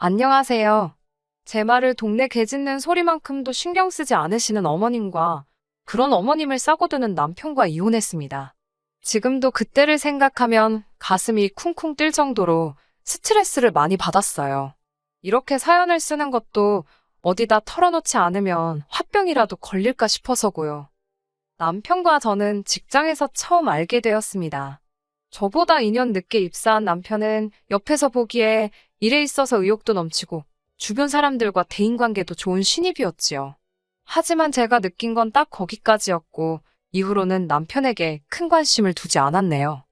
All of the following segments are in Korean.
안녕하세요. 제 말을 동네 개 짖는 소리만큼도 신경 쓰지 않으시는 어머님과 그런 어머님을 싸고드는 남편과 이혼했습니다. 지금도 그때를 생각하면 가슴이 쿵쿵 뛸 정도로 스트레스를 많이 받았어요. 이렇게 사연을 쓰는 것도 어디다 털어놓지 않으면 화병이라도 걸릴까 싶어서고요. 남편과 저는 직장에서 처음 알게 되었습니다. 저보다 2년 늦게 입사한 남편은 옆에서 보기에 일에 있어서 의욕도 넘치고 주변 사람들과 대인관계도 좋은 신입이었지요. 하지만 제가 느낀 건 딱 거기까지였고 이후로는 남편에게 큰 관심을 두지 않았네요.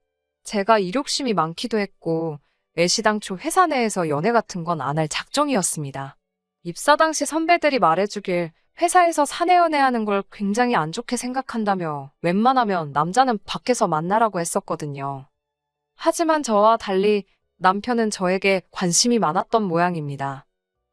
제가 이욕심이 많기도 했고 애시당초 회사 내에서 연애 같은 건 안 할 작정이었습니다. 입사 당시 선배들이 말해주길 회사에서 사내 연애하는 걸 굉장히 안 좋게 생각한다며 웬만하면 남자는 밖에서 만나라고 했었거든요. 하지만 저와 달리 남편은 저에게 관심이 많았던 모양입니다.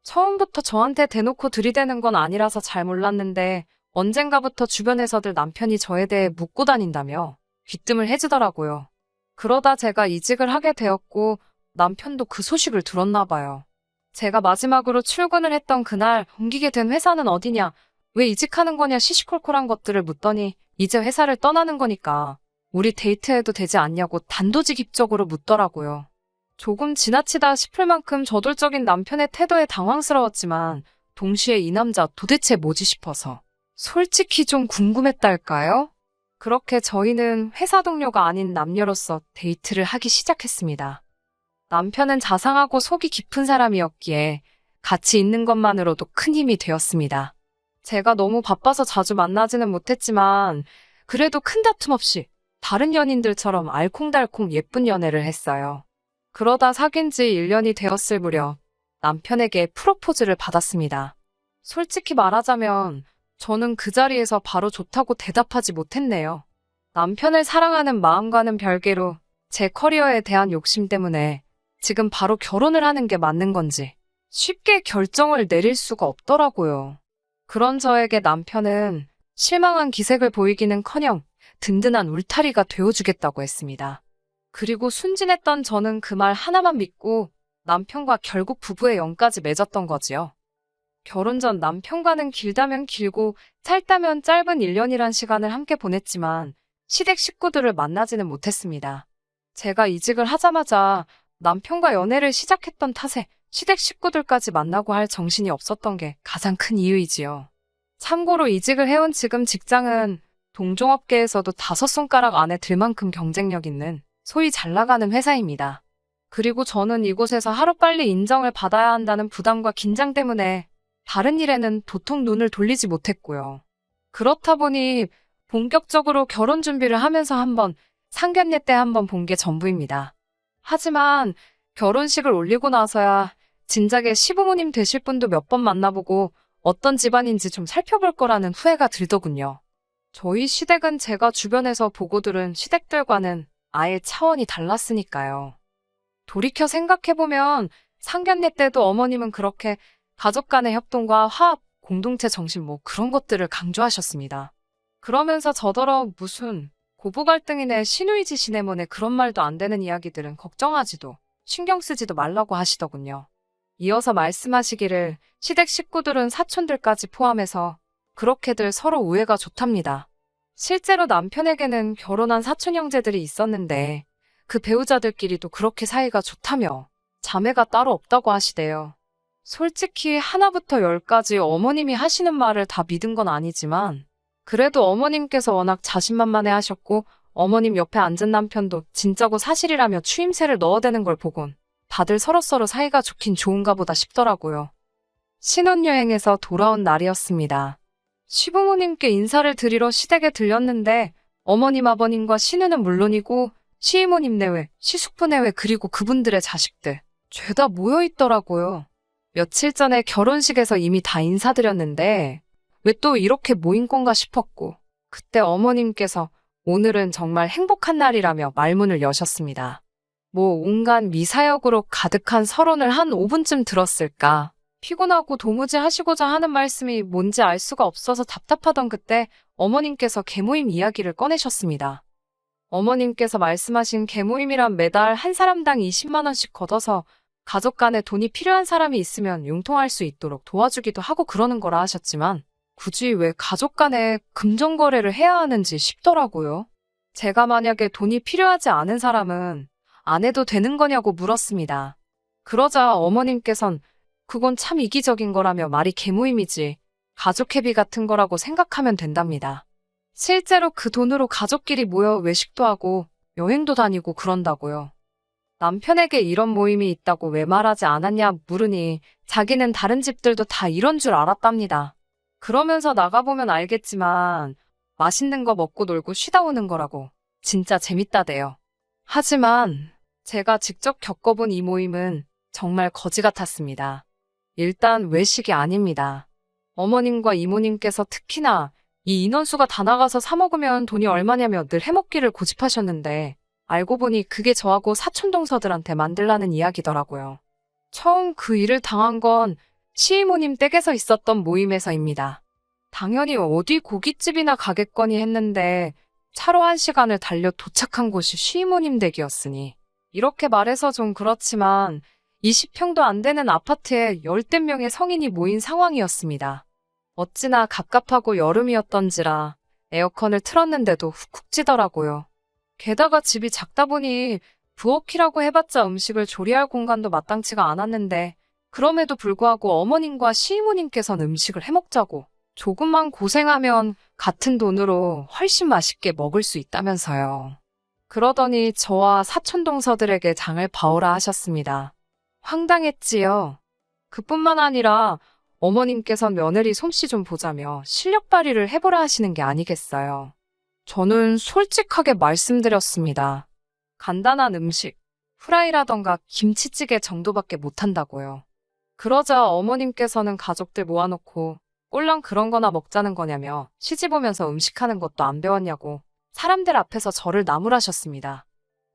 처음부터 저한테 대놓고 들이대는 건 아니라서 잘 몰랐는데 언젠가부터 주변에서들 남편이 저에 대해 묻고 다닌다며 귀뜸을 해주더라고요. 그러다 제가 이직을 하게 되었고 남편도 그 소식을 들었나 봐요. 제가 마지막으로 출근을 했던 그날 옮기게 된 회사는 어디냐, 왜 이직하는 거냐 시시콜콜한 것들을 묻더니 이제 회사를 떠나는 거니까 우리 데이트해도 되지 않냐고 단도직입적으로 묻더라고요. 조금 지나치다 싶을 만큼 저돌적인 남편의 태도에 당황스러웠지만 동시에 이 남자 도대체 뭐지 싶어서 솔직히 좀 궁금했달까요? 그렇게 저희는 회사 동료가 아닌 남녀로서 데이트를 하기 시작했습니다. 남편은 자상하고 속이 깊은 사람이었기에 같이 있는 것만으로도 큰 힘이 되었습니다. 제가 너무 바빠서 자주 만나지는 못했지만 그래도 큰 다툼 없이 다른 연인들처럼 알콩달콩 예쁜 연애를 했어요. 그러다 사귄 지 1년이 되었을 무렵 남편에게 프로포즈를 받았습니다. 솔직히 말하자면 저는 그 자리에서 바로 좋다고 대답하지 못했네요. 남편을 사랑하는 마음과는 별개로 제 커리어에 대한 욕심 때문에 지금 바로 결혼을 하는 게 맞는 건지 쉽게 결정을 내릴 수가 없더라고요. 그런 저에게 남편은 실망한 기색을 보이기는커녕 든든한 울타리가 되어주겠다고 했습니다. 그리고 순진했던 저는 그 말 하나만 믿고 남편과 결국 부부의 영까지 맺었던 거지요. 결혼 전 남편과는 길다면 길고 짧다면 짧은 1년이란 시간을 함께 보냈지만 시댁 식구들을 만나지는 못했습니다. 제가 이직을 하자마자 남편과 연애를 시작했던 탓에 시댁 식구들까지 만나고 할 정신이 없었던 게 가장 큰 이유이지요. 참고로 이직을 해온 지금 직장은 동종업계에서도 5손가락 안에 들 만큼 경쟁력 있는 소위 잘 나가는 회사입니다. 그리고 저는 이곳에서 하루빨리 인정을 받아야 한다는 부담과 긴장 때문에 다른 일에는 도통 눈을 돌리지 못했고요. 그렇다 보니 본격적으로 결혼 준비를 하면서 한번 상견례 때 한번 본 게 전부입니다. 하지만 결혼식을 올리고 나서야 진작에 시부모님 되실 분도 몇 번 만나보고 어떤 집안인지 좀 살펴볼 거라는 후회가 들더군요. 저희 시댁은 제가 주변에서 보고 들은 시댁들과는 아예 차원이 달랐으니까요. 돌이켜 생각해보면 상견례 때도 어머님은 그렇게 가족 간의 협동과 화합, 공동체 정신 뭐 그런 것들을 강조하셨습니다. 그러면서 저더러 무슨 고부 갈등이네 시누이지 시네모네 그런 말도 안 되는 이야기들은 걱정하지도 신경 쓰지도 말라고 하시더군요. 이어서 말씀하시기를 시댁 식구들은 사촌들까지 포함해서 그렇게들 서로 우애가 좋답니다. 실제로 남편에게는 결혼한 사촌 형제들이 있었는데 그 배우자들끼리도 그렇게 사이가 좋다며 자매가 따로 없다고 하시대요. 솔직히 하나부터 10까지 어머님이 하시는 말을 다 믿은 건 아니지만 그래도 어머님께서 워낙 자신만만해 하셨고 어머님 옆에 앉은 남편도 진짜고 사실이라며 추임새를 넣어대는 걸 보곤 다들 서로서로 사이가 좋긴 좋은가 보다 싶더라고요. 신혼여행에서 돌아온 날이었습니다. 시부모님께 인사를 드리러 시댁에 들렸는데 어머님 아버님과 시누는 물론이고 시이모님 내외, 시숙부 내외 그리고 그분들의 자식들 죄다 모여있더라고요. 며칠 전에 결혼식에서 이미 다 인사드렸는데 왜 또 이렇게 모인 건가 싶었고 그때 어머님께서 오늘은 정말 행복한 날이라며 말문을 여셨습니다. 뭐 온갖 미사역으로 가득한 서론을 한 5분쯤 들었을까. 피곤하고 도무지 하시고자 하는 말씀이 뭔지 알 수가 없어서 답답하던 그때 어머님께서 계모임 이야기를 꺼내셨습니다. 어머님께서 말씀하신 계모임이란 매달 한 사람당 20만 원씩 걷어서 가족 간에 돈이 필요한 사람이 있으면 융통할 수 있도록 도와주기도 하고 그러는 거라 하셨지만 굳이 왜 가족 간에 금전거래를 해야 하는지 싶더라고요. 제가 만약에 돈이 필요하지 않은 사람은 안 해도 되는 거냐고 물었습니다. 그러자 어머님께선 그건 참 이기적인 거라며 말이 개모임이지 가족 회비 같은 거라고 생각하면 된답니다. 실제로 그 돈으로 가족끼리 모여 외식도 하고 여행도 다니고 그런다고요. 남편에게 이런 모임이 있다고 왜 말하지 않았냐 물으니 자기는 다른 집들도 다 이런 줄 알았답니다. 그러면서 나가보면 알겠지만 맛있는 거 먹고 놀고 쉬다 오는 거라고 진짜 재밌다대요. 하지만 제가 직접 겪어본 이 모임은 정말 거지 같았습니다. 일단 외식이 아닙니다. 어머님과 이모님께서 특히나 이 인원수가 다 나가서 사 먹으면 돈이 얼마냐며 늘 해먹기를 고집하셨는데 알고 보니 그게 저하고 사촌동서들한테 만들라는 이야기더라고요. 처음 그 일을 당한 건 시이모님 댁에서 있었던 모임에서입니다. 당연히 어디 고깃집이나 가겠거니 했는데 차로 1시간을 달려 도착한 곳이 시이모님 댁이었으니 이렇게 말해서 좀 그렇지만 20평도 안 되는 아파트에 열댓 명의 성인이 모인 상황이었습니다. 어찌나 갑갑하고 여름이었던지라 에어컨을 틀었는데도 훅훅 찌더라고요. 게다가 집이 작다 보니 부엌이라고 해봤자 음식을 조리할 공간도 마땅치가 않았는데 그럼에도 불구하고 어머님과 시이모님께서는 음식을 해먹자고 조금만 고생하면 같은 돈으로 훨씬 맛있게 먹을 수 있다면서요. 그러더니 저와 사촌동서들에게 장을 봐오라 하셨습니다. 황당했지요. 그뿐만 아니라 어머님께선 며느리 솜씨 좀 보자며 실력 발휘를 해보라 하시는 게 아니겠어요. 저는 솔직하게 말씀드렸습니다. 간단한 음식, 후라이라던가 김치찌개 정도밖에 못한다고요. 그러자 어머님께서는 가족들 모아놓고 꼴랑 그런 거나 먹자는 거냐며 시집 오면서 음식하는 것도 안 배웠냐고 사람들 앞에서 저를 나무라셨습니다.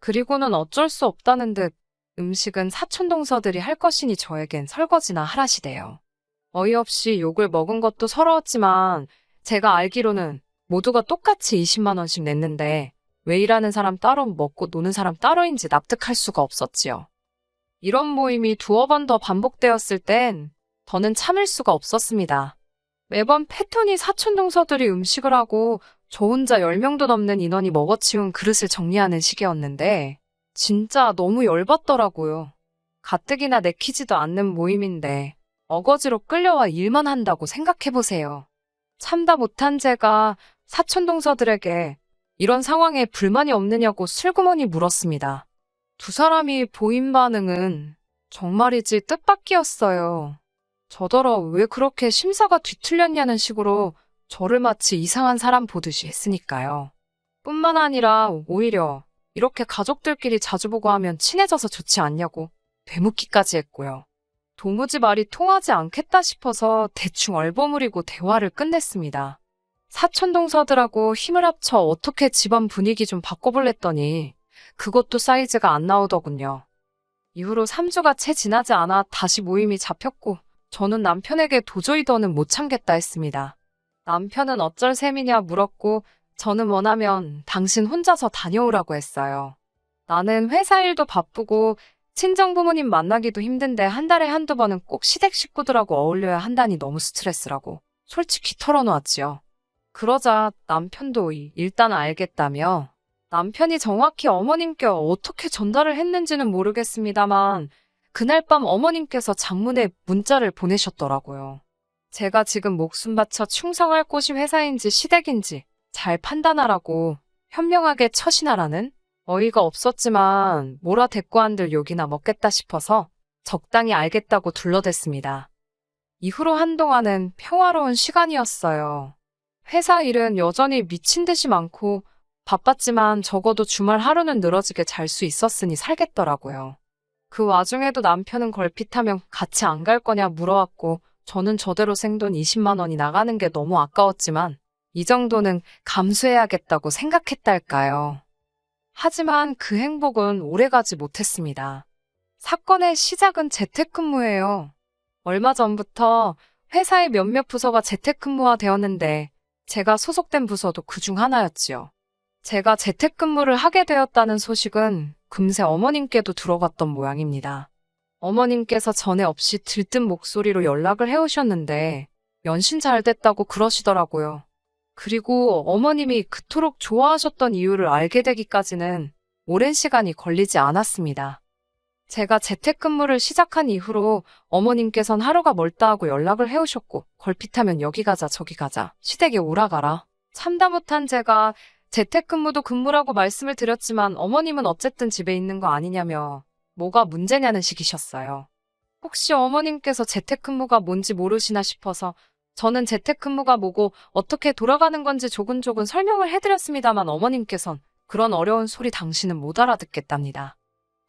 그리고는 어쩔 수 없다는 듯 음식은 사촌동서들이 할 것이니 저에겐 설거지나 하라시대요. 어이없이 욕을 먹은 것도 서러웠지만 제가 알기로는 모두가 똑같이 20만 원씩 냈는데 왜 일하는 사람 따로 먹고 노는 사람 따로인지 납득할 수가 없었지요. 이런 모임이 두어 번 더 반복되었을 땐 더는 참을 수가 없었습니다. 매번 패턴이 사촌동서들이 음식을 하고 저 혼자 10명도 넘는 인원이 먹어치운 그릇을 정리하는 시기였는데 진짜 너무 열받더라고요. 가뜩이나 내키지도 않는 모임인데 어거지로 끌려와 일만 한다고 생각해보세요. 참다 못한 제가 사촌동서들에게 이런 상황에 불만이 없느냐고 슬그머니 물었습니다. 두 사람이 보인 반응은 정말이지 뜻밖이었어요. 저더러 왜 그렇게 심사가 뒤틀렸냐는 식으로 저를 마치 이상한 사람 보듯이 했으니까요. 뿐만 아니라 오히려 이렇게 가족들끼리 자주 보고 하면 친해져서 좋지 않냐고 되묻기까지 했고요. 도무지 말이 통하지 않겠다 싶어서 대충 얼버무리고 대화를 끝냈습니다. 사촌동서들하고 힘을 합쳐 어떻게 집안 분위기 좀 바꿔볼랬더니 그것도 사이즈가 안 나오더군요. 이후로 3주가 채 지나지 않아 다시 모임이 잡혔고 저는 남편에게 도저히 더는 못 참겠다 했습니다. 남편은 어쩔 셈이냐 물었고 저는 원하면 당신 혼자서 다녀오라고 했어요. 나는 회사 일도 바쁘고 친정부모님 만나기도 힘든데 한 달에 한두 번은 꼭 시댁 식구들하고 어울려야 한다니 너무 스트레스라고 솔직히 털어놓았지요. 그러자 남편도 일단 알겠다며 남편이 정확히 어머님께 어떻게 전달을 했는지는 모르겠습니다만 그날 밤 어머님께서 장문에 문자를 보내셨더라고요. 제가 지금 목숨 바쳐 충성할 곳이 회사인지 시댁인지 잘 판단하라고 현명하게 처신하라는? 어이가 없었지만 몰아 대꾸한들 욕이나 먹겠다 싶어서 적당히 알겠다고 둘러댔습니다. 이후로 한동안은 평화로운 시간이었어요. 회사 일은 여전히 미친 듯이 많고 바빴지만 적어도 주말 하루는 늘어지게 잘 수 있었으니 살겠더라고요. 그 와중에도 남편은 걸핏하면 같이 안 갈 거냐 물어왔고 저는 저대로 생돈 20만 원이 나가는 게 너무 아까웠지만 이 정도는 감수해야겠다고 생각했달까요. 하지만 그 행복은 오래가지 못했습니다. 사건의 시작은 재택근무예요. 얼마 전부터 회사의 몇몇 부서가 재택근무화 되었는데 제가 소속된 부서도 그중 하나였지요. 제가 재택근무를 하게 되었다는 소식은 금세 어머님께도 들어갔던 모양입니다. 어머님께서 전에 없이 들뜬 목소리로 연락을 해오셨는데 연신 잘 됐다고 그러시더라고요. 그리고 어머님이 그토록 좋아하셨던 이유를 알게 되기까지는 오랜 시간이 걸리지 않았습니다. 제가 재택근무를 시작한 이후로 어머님께선 하루가 멀다 하고 연락을 해오셨고 걸핏하면 여기 가자 저기 가자 시댁에 오라가라. 참다 못한 제가 재택근무도 근무라고 말씀을 드렸지만 어머님은 어쨌든 집에 있는 거 아니냐며 뭐가 문제냐는 식이셨어요. 혹시 어머님께서 재택근무가 뭔지 모르시나 싶어서 저는 재택근무가 뭐고 어떻게 돌아가는 건지 조근조근 설명을 해드렸습니다만 어머님께선 그런 어려운 소리 당신은 못 알아듣겠답니다.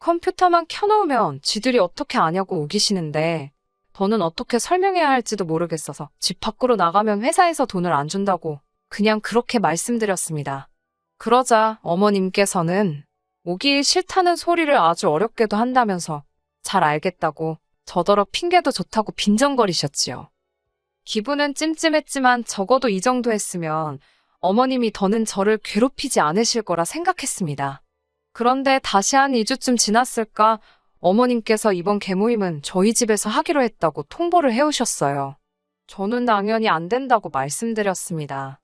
컴퓨터만 켜놓으면 쥐들이 어떻게 아냐고 우기시는데 저는 어떻게 설명해야 할지도 모르겠어서 집 밖으로 나가면 회사에서 돈을 안 준다고 그냥 그렇게 말씀드렸습니다. 그러자 어머님께서는 오기 싫다는 소리를 아주 어렵게도 한다면서 잘 알겠다고 저더러 핑계도 좋다고 빈정거리셨지요. 기분은 찜찜했지만 적어도 이 정도 했으면 어머님이 더는 저를 괴롭히지 않으실 거라 생각했습니다. 그런데 다시 한 2주쯤 지났을까 어머님께서 이번 개모임은 저희 집에서 하기로 했다고 통보를 해오셨어요. 저는 당연히 안 된다고 말씀드렸습니다.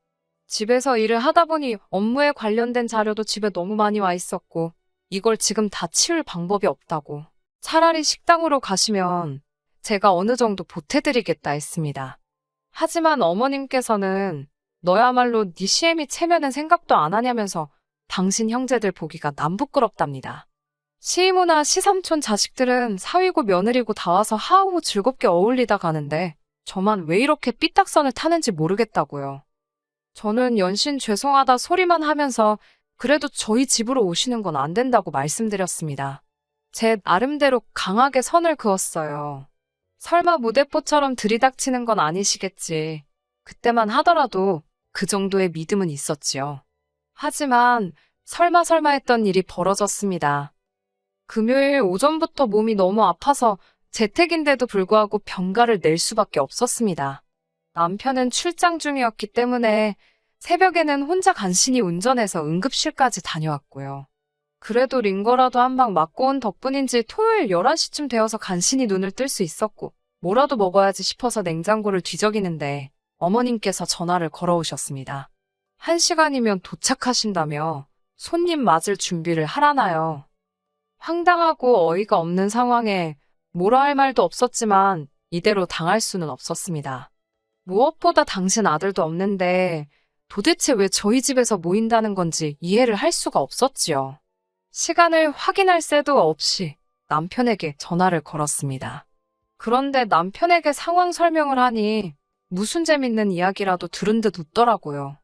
집에서 일을 하다 보니 업무에 관련된 자료도 집에 너무 많이 와 있었고 이걸 지금 다 치울 방법이 없다고. 차라리 식당으로 가시면 제가 어느 정도 보태드리겠다 했습니다. 하지만 어머님께서는 너야말로 네 시애미 체면은 생각도 안 하냐면서 당신 형제들 보기가 남부끄럽답니다. 시이모나 시삼촌 자식들은 사위고 며느리고 다 와서 하하호 즐겁게 어울리다 가는데 저만 왜 이렇게 삐딱선을 타는지 모르겠다고요. 저는 연신 죄송하다 소리만 하면서 그래도 저희 집으로 오시는 건 안 된다고 말씀드렸습니다. 제 나름대로 강하게 선을 그었어요. 설마 무대뽀처럼 들이닥치는 건 아니시겠지. 그때만 하더라도 그 정도의 믿음은 있었지요. 하지만 설마 했던 일이 벌어졌습니다. 금요일 오전부터 몸이 너무 아파서 재택인데도 불구하고 병가를 낼 수밖에 없었습니다. 남편은 출장 중이었기 때문에 새벽에는 혼자 간신히 운전해서 응급실까지 다녀왔고요. 그래도 링거라도 한 방 맞고 온 덕분인지 토요일 11시쯤 되어서 간신히 눈을 뜰 수 있었고 뭐라도 먹어야지 싶어서 냉장고를 뒤적이는데 어머님께서 전화를 걸어오셨습니다. 1시간이면 도착하신다며 손님 맞을 준비를 하라나요. 황당하고 어이가 없는 상황에 뭐라 할 말도 없었지만 이대로 당할 수는 없었습니다. 무엇보다 당신 아들도 없는데 도대체 왜 저희 집에서 모인다는 건지 이해를 할 수가 없었지요. 시간을 확인할 새도 없이 남편에게 전화를 걸었습니다. 그런데 남편에게 상황 설명을 하니 무슨 재밌는 이야기라도 들은 듯 웃더라고요.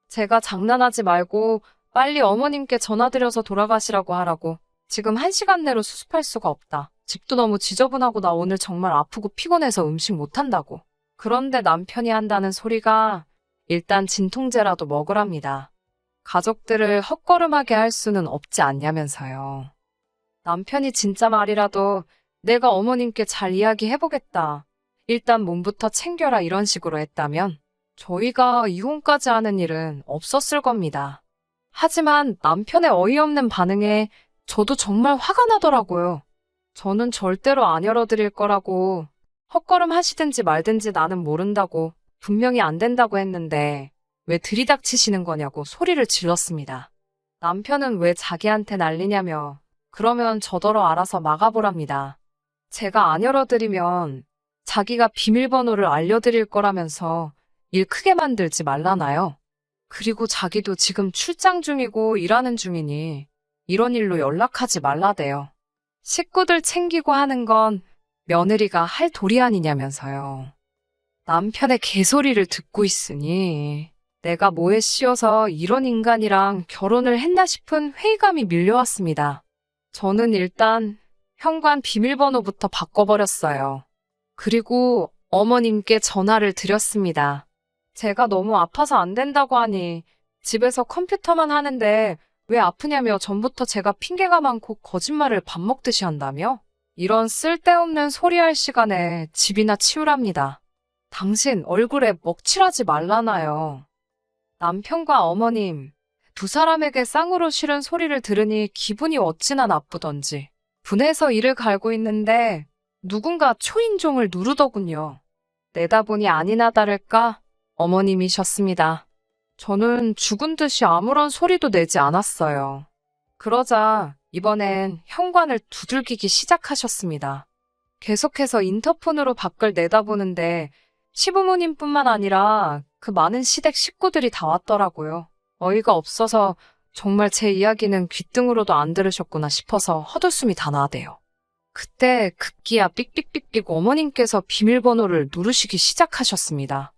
제가 장난하지 말고 빨리 어머님께 전화드려서 돌아가시라고 하라고. 지금 1시간 내로 수습할 수가 없다. 집도 너무 지저분하고 나 오늘 정말 아프고 피곤해서 음식 못한다고. 그런데 남편이 한다는 소리가 일단 진통제라도 먹으랍니다. 가족들을 헛걸음하게 할 수는 없지 않냐면서요. 남편이 진짜 말이라도 내가 어머님께 잘 이야기해보겠다. 일단 몸부터 챙겨라 이런 식으로 했다면 저희가 이혼까지 하는 일은 없었을 겁니다. 하지만 남편의 어이없는 반응에 저도 정말 화가 나더라고요. 저는 절대로 안 열어드릴 거라고 헛걸음 하시든지 말든지 나는 모른다고 분명히 안 된다고 했는데 왜 들이닥치시는 거냐고 소리를 질렀습니다. 남편은 왜 자기한테 난리냐며 그러면 저더러 알아서 막아보랍니다. 제가 안 열어드리면 자기가 비밀번호를 알려드릴 거라면서 일 크게 만들지 말라나요. 그리고 자기도 지금 출장 중이고 일하는 중이니 이런 일로 연락하지 말라대요. 식구들 챙기고 하는 건 며느리가 할 도리 아니냐면서요. 남편의 개소리를 듣고 있으니 내가 뭐에 씌어서 이런 인간이랑 결혼을 했나 싶은 회의감이 밀려왔습니다. 저는 일단 현관 비밀번호부터 바꿔버렸어요. 그리고 어머님께 전화를 드렸습니다. 제가 너무 아파서 안 된다고 하니 집에서 컴퓨터만 하는데 왜 아프냐며 전부터 제가 핑계가 많고 거짓말을 밥 먹듯이 한다며? 이런 쓸데없는 소리할 시간에 집이나 치우랍니다. 당신 얼굴에 먹칠하지 말라나요. 남편과 어머님, 두 사람에게 쌍으로 싫은 소리를 들으니 기분이 어찌나 나쁘던지 분해서 이를 갈고 있는데 누군가 초인종을 누르더군요. 내다보니 아니나 다를까 어머님이셨습니다. 저는 죽은 듯이 아무런 소리도 내지 않았어요. 그러자 이번엔 현관을 두들기기 시작하셨습니다. 계속해서 인터폰으로 밖을 내다보는데 시부모님뿐만 아니라 그 많은 시댁 식구들이 다 왔더라고요. 어이가 없어서 정말 제 이야기는 귓등으로도 안 들으셨구나 싶어서 헛웃음이 다 나대요. 그때 급기야 삑삑삑삑 어머님께서 비밀번호를 누르시기 시작하셨습니다.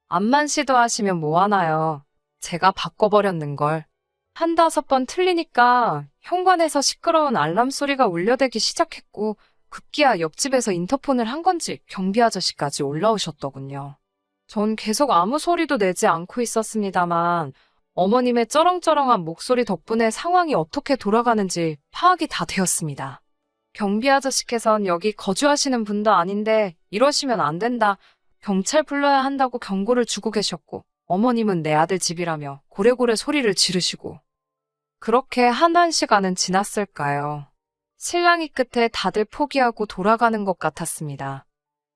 암만 시도하시면 뭐하나요? 제가 바꿔버렸는걸. 한다섯 번 틀리니까 현관에서 시끄러운 알람 소리가 울려대기 시작했고 급기야 옆집에서 인터폰을 한 건지 경비 아저씨까지 올라오셨더군요. 전 계속 아무 소리도 내지 않고 있었습니다만 어머님의 쩌렁쩌렁한 목소리 덕분에 상황이 어떻게 돌아가는지 파악이 다 되었습니다. 경비 아저씨께선 여기 거주하시는 분도 아닌데 이러시면 안 된다. 경찰 불러야 한다고 경고를 주고 계셨고 어머님은 내 아들 집이라며 고래고래 소리를 지르시고 그렇게 한 시간은 지났을까요? 실랑이 끝에 다들 포기하고 돌아가는 것 같았습니다.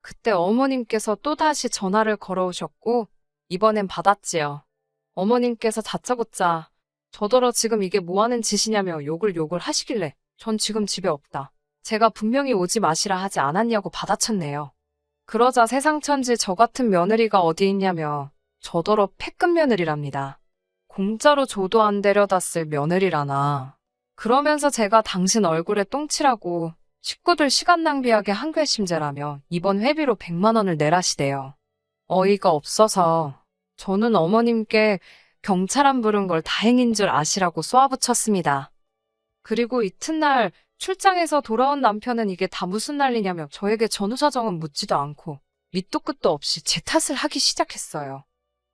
그때 어머님께서 또다시 전화를 걸어오셨고 이번엔 받았지요. 어머님께서 다짜고짜 저더러 지금 이게 뭐하는 짓이냐며 욕을 하시길래 전 지금 집에 없다. 제가 분명히 오지 마시라 하지 않았냐고 받아쳤네요. 그러자 세상천지 저 같은 며느리가 어디 있냐며 저더러 패급 며느리랍니다. 공짜로 줘도 안 데려다 쓸 며느리라나. 그러면서 제가 당신 얼굴에 똥칠하고 식구들 시간 낭비하게 한괘심재라며 이번 회비로 100만 원을 내라시대요. 어이가 없어서 저는 어머님께 경찰 안 부른 걸 다행인 줄 아시라고 쏘아붙였습니다. 그리고 이튿날 출장에서 돌아온 남편은 이게 다 무슨 난리냐며 저에게 전후사정은 묻지도 않고 밑도 끝도 없이 제 탓을 하기 시작했어요.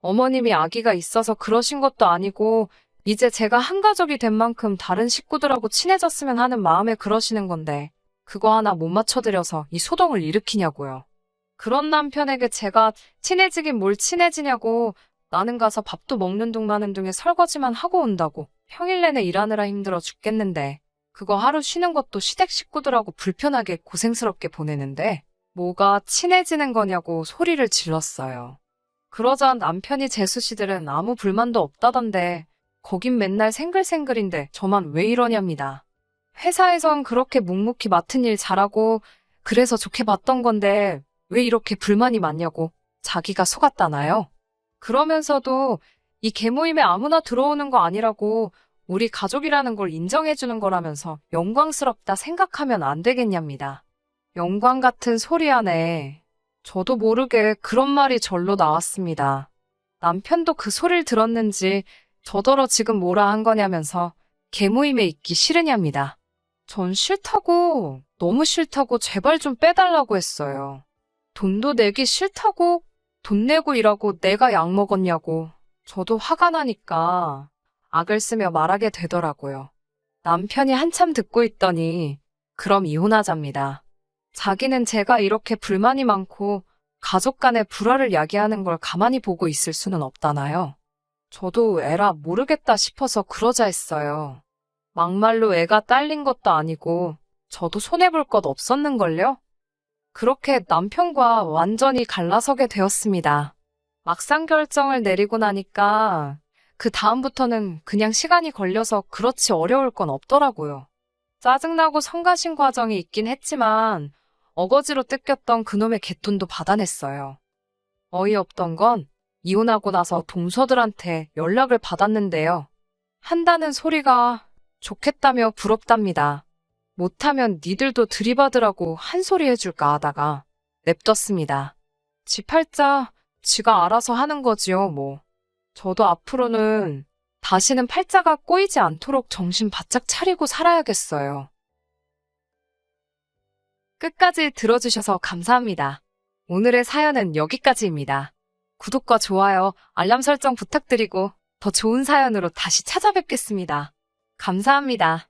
어머님이 아기가 있어서 그러신 것도 아니고 이제 제가 한 가족이 된 만큼 다른 식구들하고 친해졌으면 하는 마음에 그러시는 건데 그거 하나 못 맞춰드려서 이 소동을 일으키냐고요. 그런 남편에게 제가 친해지긴 뭘 친해지냐고 나는 가서 밥도 먹는 둥 마는 둥에 설거지만 하고 온다고 평일 내내 일하느라 힘들어 죽겠는데 그거 하루 쉬는 것도 시댁 식구들하고 불편하게 고생스럽게 보내는데 뭐가 친해지는 거냐고 소리를 질렀어요. 그러자 남편이 재수씨들은 아무 불만도 없다던데 거긴 맨날 생글생글인데 저만 왜 이러냐입니다. 회사에선 그렇게 묵묵히 맡은 일 잘하고 그래서 좋게 봤던 건데 왜 이렇게 불만이 많냐고 자기가 속았다나요? 그러면서도 이 개모임에 아무나 들어오는 거 아니라고 우리 가족이라는 걸 인정해주는 거라면서 영광스럽다 생각하면 안 되겠냐입니다. 영광 같은 소리 하네. 저도 모르게 그런 말이 절로 나왔습니다. 남편도 그 소리를 들었는지 저더러 지금 뭐라 한 거냐면서 개모임에 있기 싫으냐입니다. 전 싫다고, 너무 싫다고 제발 좀 빼달라고 했어요. 돈도 내기 싫다고, 돈 내고 일하고 내가 약 먹었냐고. 저도 화가 나니까 악을 쓰며 말하게 되더라고요. 남편이 한참 듣고 있더니 그럼 이혼하자입니다. 자기는 제가 이렇게 불만이 많고 가족 간의 불화를 야기하는 걸 가만히 보고 있을 수는 없다나요? 저도 에라 모르겠다 싶어서 그러자 했어요. 막말로 애가 딸린 것도 아니고 저도 손해볼 것 없었는걸요? 그렇게 남편과 완전히 갈라서게 되었습니다. 막상 결정을 내리고 나니까 그 다음부터는 그냥 시간이 걸려서 그렇지 어려울 건 없더라고요. 짜증나고 성가신 과정이 있긴 했지만 어거지로 뜯겼던 그놈의 갯돈도 받아냈어요. 어이없던 건 이혼하고 나서 동서들한테 연락을 받았는데요. 한다는 소리가 좋겠다며 부럽답니다. 못하면 니들도 들이받으라고 한 소리 해줄까 하다가 냅뒀습니다. 지 팔자 지가 알아서 하는 거지요, 뭐. 저도 앞으로는 다시는 팔자가 꼬이지 않도록 정신 바짝 차리고 살아야겠어요. 끝까지 들어주셔서 감사합니다. 오늘의 사연은 여기까지입니다. 구독과 좋아요, 알람 설정 부탁드리고 더 좋은 사연으로 다시 찾아뵙겠습니다. 감사합니다.